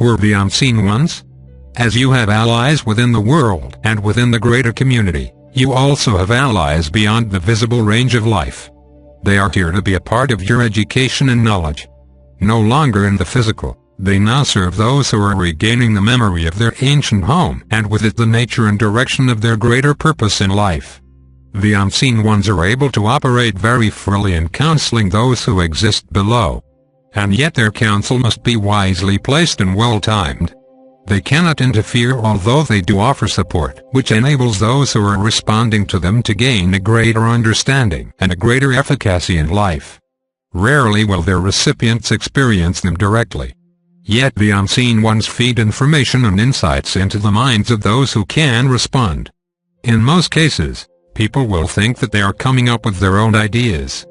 who are the unseen ones? As you have allies within the world and within the greater community, you also have allies beyond the visible range of life. They are here to be a part of your education and knowledge. No longer in the physical, they now serve those who are regaining the memory of their ancient home and with it the nature and direction of their greater purpose in life. The unseen ones are able to operate very freely in counseling those who exist below. And yet their counsel must be wisely placed and well-timed. They cannot interfere, although they do offer support, which enables those who are responding to them to gain a greater understanding and a greater efficacy in life. Rarely will their recipients experience them directly. Yet the unseen ones feed information and insights into the minds of those who can respond. In most cases, people will think that they are coming up with their own ideas.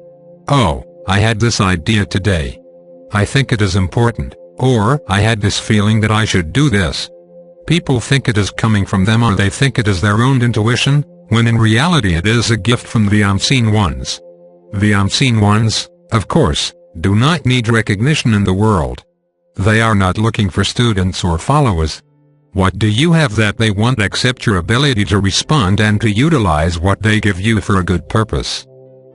Oh, I had this idea today. I think it is important. Or, I had this feeling that I should do this. People think it is coming from them, or they think it is their own intuition, when in reality it is a gift from the unseen ones. The unseen ones, of course, do not need recognition in the world. They are not looking for students or followers. What do you have that they want except your ability to respond and to utilize what they give you for a good purpose?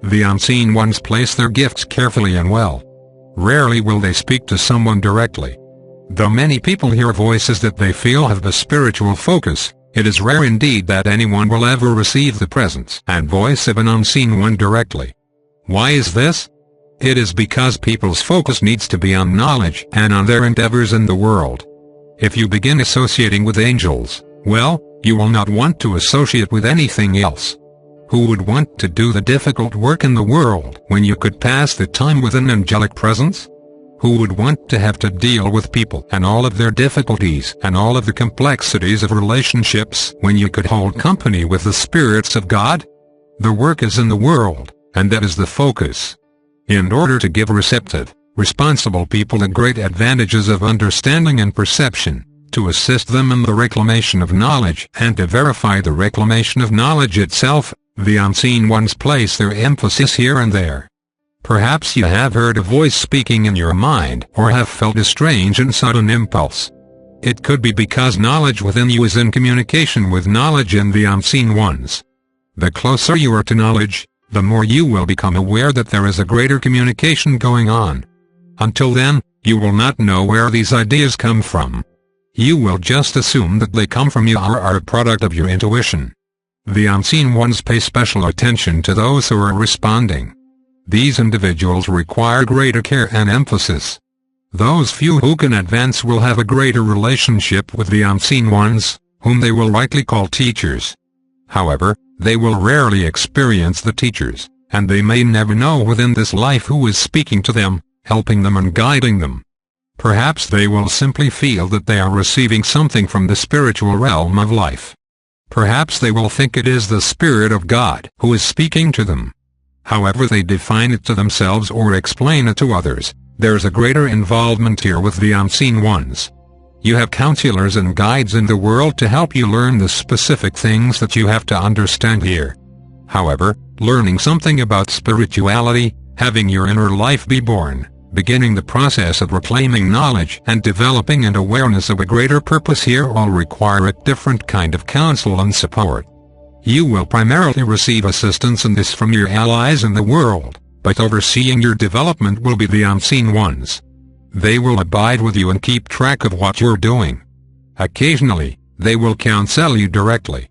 The unseen ones place their gifts carefully and well. Rarely will they speak to someone directly. Though many people hear voices that they feel have the spiritual focus, it is rare indeed that anyone will ever receive the presence and voice of an unseen one directly. Why is this? It is because people's focus needs to be on knowledge and on their endeavors in the world. If you begin associating with angels, well, you will not want to associate with anything else. Who would want to do the difficult work in the world when you could pass the time with an angelic presence? Who would want to have to deal with people and all of their difficulties and all of the complexities of relationships when you could hold company with the spirits of God? The work is in the world, and that is the focus. In order to give receptive, responsible people the great advantages of understanding and perception, to assist them in the reclamation of knowledge and to verify the reclamation of knowledge itself, the unseen ones place their emphasis here and there. Perhaps you have heard a voice speaking in your mind or have felt a strange and sudden impulse. It could be because knowledge within you is in communication with knowledge in the unseen ones. The closer you are to knowledge, the more you will become aware that there is a greater communication going on. Until then, you will not know where these ideas come from. You will just assume that they come from you or are a product of your intuition. The unseen ones pay special attention to those who are responding. These individuals require greater care and emphasis. Those few who can advance will have a greater relationship with the unseen ones, whom they will likely call teachers. However, they will rarely experience the teachers, and they may never know within this life who is speaking to them, helping them and guiding them. Perhaps they will simply feel that they are receiving something from the spiritual realm of life. Perhaps they will think it is the Spirit of God who is speaking to them. However they define it to themselves or explain it to others, there is a greater involvement here with the unseen ones. You have counselors and guides in the world to help you learn the specific things that you have to understand here. However, learning something about spirituality, having your inner life be born, beginning the process of reclaiming knowledge and developing an awareness of a greater purpose here all require a different kind of counsel and support. You will primarily receive assistance in this from your allies in the world, but overseeing your development will be the unseen ones. They will abide with you and keep track of what you're doing. Occasionally, they will counsel you directly.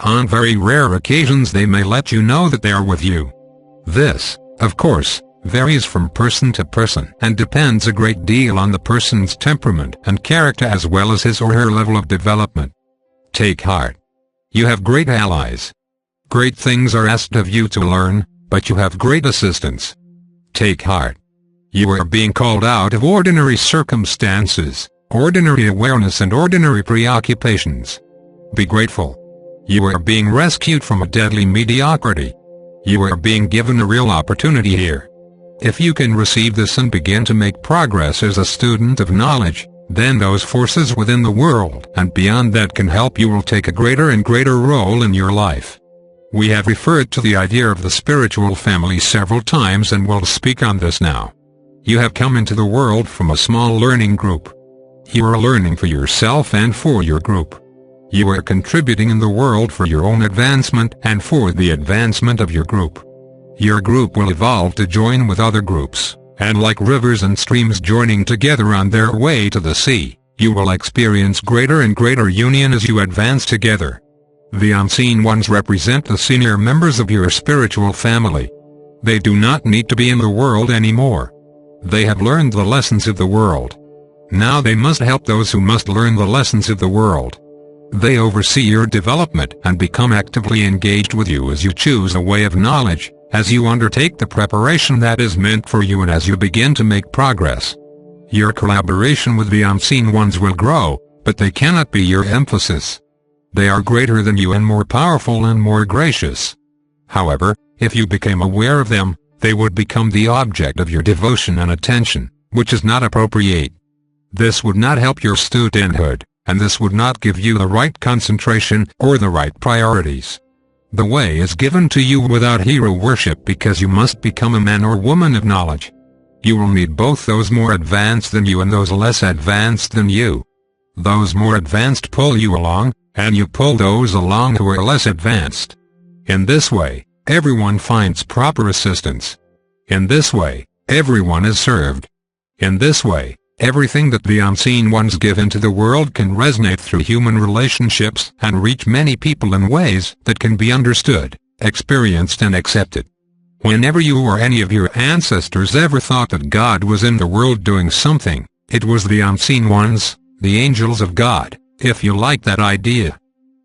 On very rare occasions they may let you know that they are with you. This, of course, varies from person to person and depends a great deal on the person's temperament and character as well as his or her level of development. Take heart. You have great allies. Great things are asked of you to learn, but you have great assistance. Take heart. You are being called out of ordinary circumstances, ordinary awareness and ordinary preoccupations. Be grateful. You are being rescued from a deadly mediocrity. You are being given a real opportunity here. If you can receive this and begin to make progress as a student of knowledge, then those forces within the world and beyond that can help you will take a greater and greater role in your life. We have referred to the idea of the spiritual family several times and will speak on this now. You have come into the world from a small learning group. You are learning for yourself and for your group. You are contributing in the world for your own advancement and for the advancement of your group. Your group will evolve to join with other groups, and like rivers and streams joining together on their way to the sea, you will experience greater and greater union as you advance together. The unseen ones represent the senior members of your spiritual family. They do not need to be in the world anymore. They have learned the lessons of the world. Now they must help those who must learn the lessons of the world. They oversee your development and become actively engaged with you as you choose a way of knowledge, as you undertake the preparation that is meant for you and as you begin to make progress. Your collaboration with the unseen ones will grow, but they cannot be your emphasis. They are greater than you and more powerful and more gracious. However, if you became aware of them, they would become the object of your devotion and attention, which is not appropriate. This would not help your studenthood, and this would not give you the right concentration or the right priorities. The way is given to you without hero worship because you must become a man or woman of knowledge. You will need both those more advanced than you and those less advanced than you. Those more advanced pull you along, and you pull those along who are less advanced. In this way, everyone finds proper assistance. In this way, everyone is served. In this way, everything that the unseen ones give into the world can resonate through human relationships and reach many people in ways that can be understood, experienced and accepted. Whenever you or any of your ancestors ever thought that God was in the world doing something, it was the unseen ones, the angels of God, if you like that idea.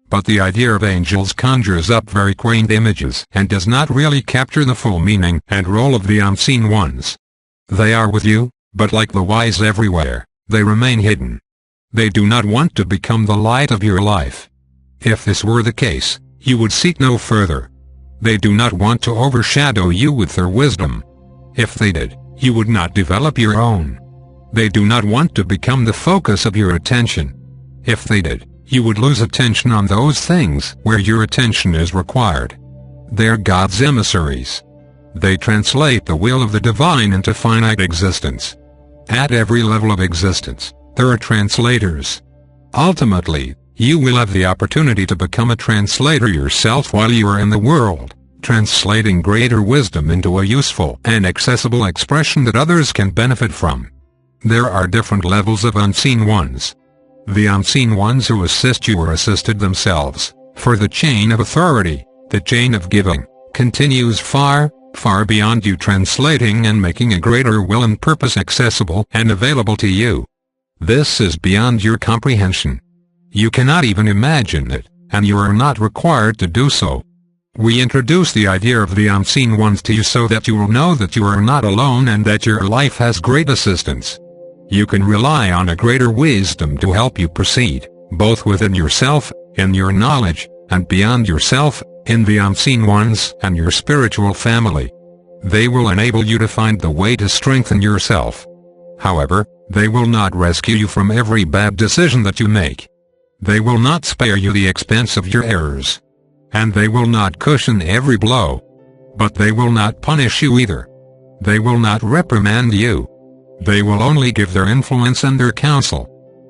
But the idea of angels conjures up very quaint images and does not really capture the full meaning and role of the unseen ones. They are with you, but like the wise everywhere, they remain hidden. They do not want to become the light of your life. If this were the case, you would seek no further. They do not want to overshadow you with their wisdom. If they did, you would not develop your own. They do not want to become the focus of your attention. If they did, you would lose attention on those things where your attention is required. They are God's emissaries. They translate the will of the divine into finite existence. At every level of existence, there are translators. Ultimately, you will have the opportunity to become a translator yourself while you are in the world, translating greater wisdom into a useful and accessible expression that others can benefit from. There are different levels of unseen ones. The unseen ones who assist you are assisted themselves, for the chain of authority, the chain of giving, continues far, far beyond you translating and making a greater will and purpose accessible and available to you. This is beyond your comprehension. You cannot even imagine it, and you are not required to do so. We introduce the idea of the unseen ones to you so that you will know that you are not alone and that your life has great assistance. You can rely on a greater wisdom to help you proceed, both within yourself, in your knowledge, and beyond yourself, in the unseen ones and your spiritual family. They will enable you to find the way to strengthen yourself. However, they will not rescue you from every bad decision that you make. They will not spare you the expense of your errors. And they will not cushion every blow. But they will not punish you either. They will not reprimand you. They will only give their influence and their counsel.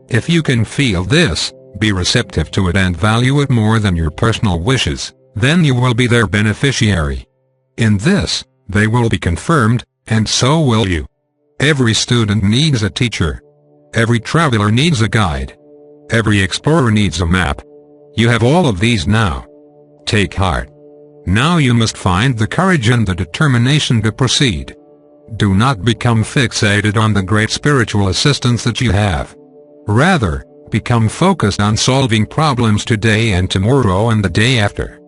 If you can feel this, be receptive to it and value it more than your personal wishes, then you will be their beneficiary. In this, they will be confirmed, and so will you. Every student needs a teacher. Every traveler needs a guide. Every explorer needs a map. You have all of these now. Take heart. Now you must find the courage and the determination to proceed. Do not become fixated on the great spiritual assistance that you have. Rather, become focused on solving problems today and tomorrow and the day after.